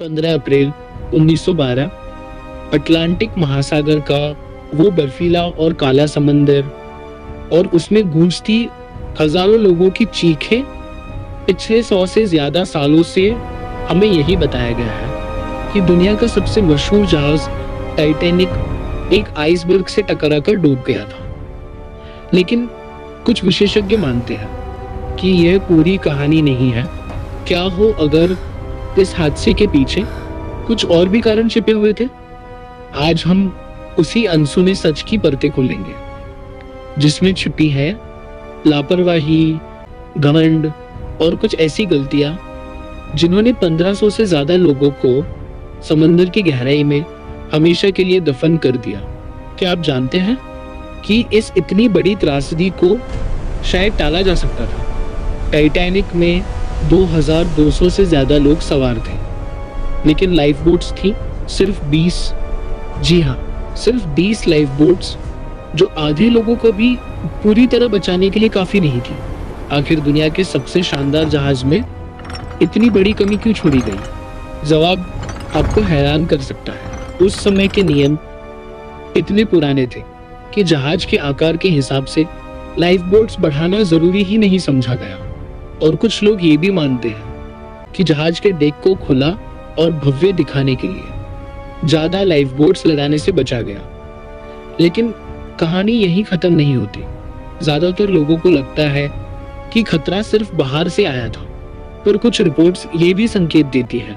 15 अप्रैल 1912 Atlantic महासागर का वो बर्फीला और काला समंदर और उसमें गूंजती हजारों लोगों की चीखें। पिछले 100 से ज्यादा सालों से हमें यही बताया गया है कि दुनिया का सबसे मशहूर जहाज टाइटैनिक एक आइसबर्ग से टकराकर डूब गया था। लेकिन कुछ विशेषज्ञ मानते हैं कि यह पूरी कहानी नहीं है। क्या हो अगर इस हादसे के पीछे कुछ और भी कारण छिपे हुए थे? आज हम उसी अनसुने सच की परतें खोलेंगे, जिसमें छिपी है लापरवाही, घमंड और कुछ ऐसी गलतियां जिन्होंने 1500 से ज्यादा लोगों को समंदर की गहराई में हमेशा के लिए दफन कर दिया। क्या आप जानते हैं कि इस इतनी बड़ी त्रासदी को शायद टाला जा सकता था? टाइटैनिक में 2200 से ज्यादा लोग सवार थे, लेकिन लाइफ बोट्स थी सिर्फ 20। जी हाँ, सिर्फ 20 लाइफ बोट्स, जो आधे लोगों को भी पूरी तरह बचाने के लिए काफी नहीं थी। आखिर दुनिया के सबसे शानदार जहाज में इतनी बड़ी कमी क्यों छोड़ी गई? जवाब आपको हैरान कर सकता है। उस समय के नियम इतने पुराने थे कि जहाज के आकार के हिसाब से लाइफ बोट्स बढ़ाना जरूरी ही नहीं समझा गया। और कुछ लोग ये भी मानते हैं कि जहाज के डेक को खुला और भव्य दिखाने के लिए ज्यादा लाइफ बोट्स लगाने से बचा गया। लेकिन कहानी यही खत्म नहीं होती। ज्यादातर लोगों को लगता है कि खतरा सिर्फ बाहर से आया था, पर कुछ रिपोर्ट्स ये भी संकेत देती है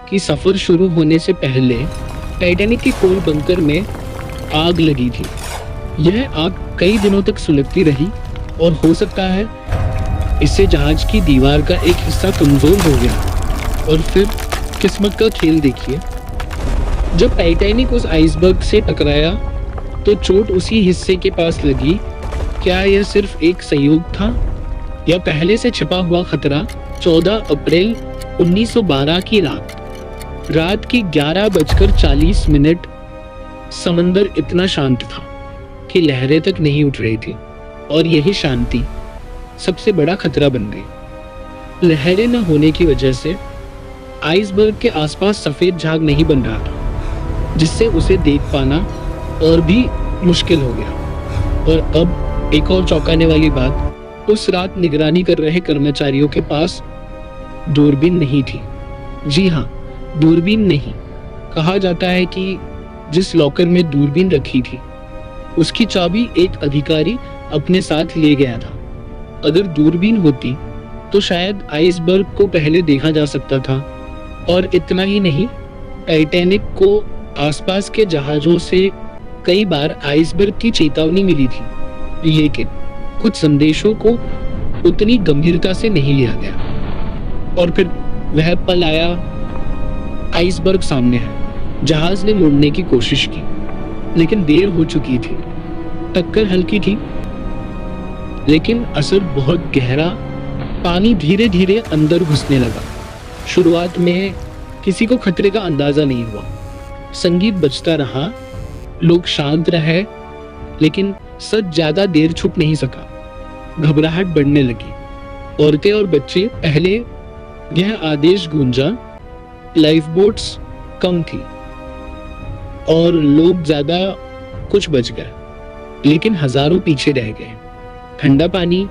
कि सफर शुरू होने से पहले टाइटैनिक के कोल बंकर में आग लगी थी। यह आग कई दिनों तक सुलगती रही और हो सकता है इससे जहाज की दीवार का एक हिस्सा कमजोर हो गया। और फिर किस्मत का खेल देखिए, जब टाइटैनिक उस आइसबर्ग से टकराया तो चोट उसी हिस्से के पास लगी। क्या यह सिर्फ एक संयोग था या पहले से छिपा हुआ खतरा? 14 अप्रैल 1912 की रात की 11:40 समंदर इतना शांत था कि लहरें तक नहीं उठ रही थी, और यही शांति सबसे बड़ा खतरा बन गई। लहरें न होने की वजह से आइसबर्ग के आसपास सफेद झाग नहीं बन रहा था, जिससे उसे देख पाना और भी मुश्किल हो गया। और अब एक और चौंकाने वाली बात, उस रात निगरानी कर रहे कर्मचारियों के पास दूरबीन नहीं थी। जी हाँ, दूरबीन नहीं। कहा जाता है कि जिस लॉकर में दूरबीन रखी थी उसकी चाबी एक अधिकारी अपने साथ ले गया था। अगर दूरबीन होती तो शायद आइसबर्ग को पहले देखा जा सकता था। और इतना ही नहीं, टाइटैनिक को आसपास के जहाजों से कई बार आइसबर्ग की चेतावनी मिली थी, लेकिन कुछ संदेशों को उतनी गंभीरता से नहीं लिया गया। और फिर वह पल आया, आइसबर्ग सामने है। जहाज ने मुड़ने की कोशिश की, लेकिन देर हो चुकी थी। टक्कर हल्की थी, लेकिन असर बहुत गहरा। पानी धीरे धीरे अंदर घुसने लगा। शुरुआत में किसी को खतरे का अंदाजा नहीं हुआ। संगीत बजता रहा, लोग शांत रहे, लेकिन सच ज्यादा देर छुप नहीं सका। घबराहट बढ़ने लगी। औरतें और बच्चे, पहले यह आदेश गूंजा, लाइफ बोट्स कम थी और लोग ज्यादा, कुछ बच गए, लेकिन हजारों पीछे रह गए। ठंडा पानी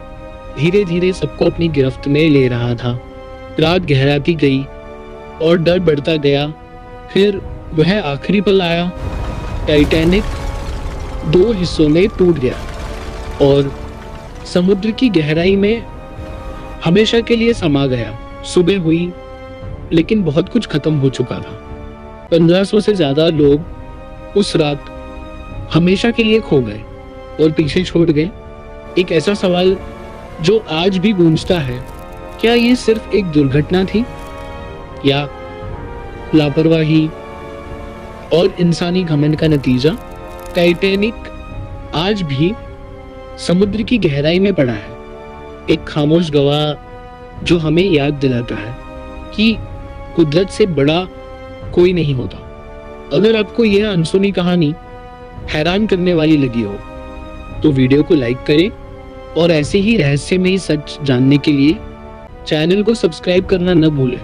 धीरे धीरे सबको अपनी गिरफ्त में ले रहा था। रात गहराती गई और डर बढ़ता गया। फिर वह आखिरी पल आया। टाइटैनिक 2 हिस्सों में टूट गया और समुद्र की गहराई में हमेशा के लिए समा गया। सुबह हुई, लेकिन बहुत कुछ खत्म हो चुका था। 1500 से ज्यादा लोग उस रात हमेशा के लिए खो गए और पीछे छोड़ गए। एक ऐसा सवाल जो आज भी गूंजता है, क्या ये सिर्फ एक दुर्घटना थी या लापरवाही और इंसानी घमंड का नतीजा? टाइटैनिक आज भी समुद्र की गहराई में पड़ा है, एक खामोश गवाह जो हमें याद दिलाता है कि कुदरत से बड़ा कोई नहीं होता। अगर आपको यह अनसुनी कहानी हैरान करने वाली लगी हो तो वीडियो को लाइक करें, और ऐसे ही रहस्यमयी सच जानने के लिए चैनल को सब्सक्राइब करना न भूलें।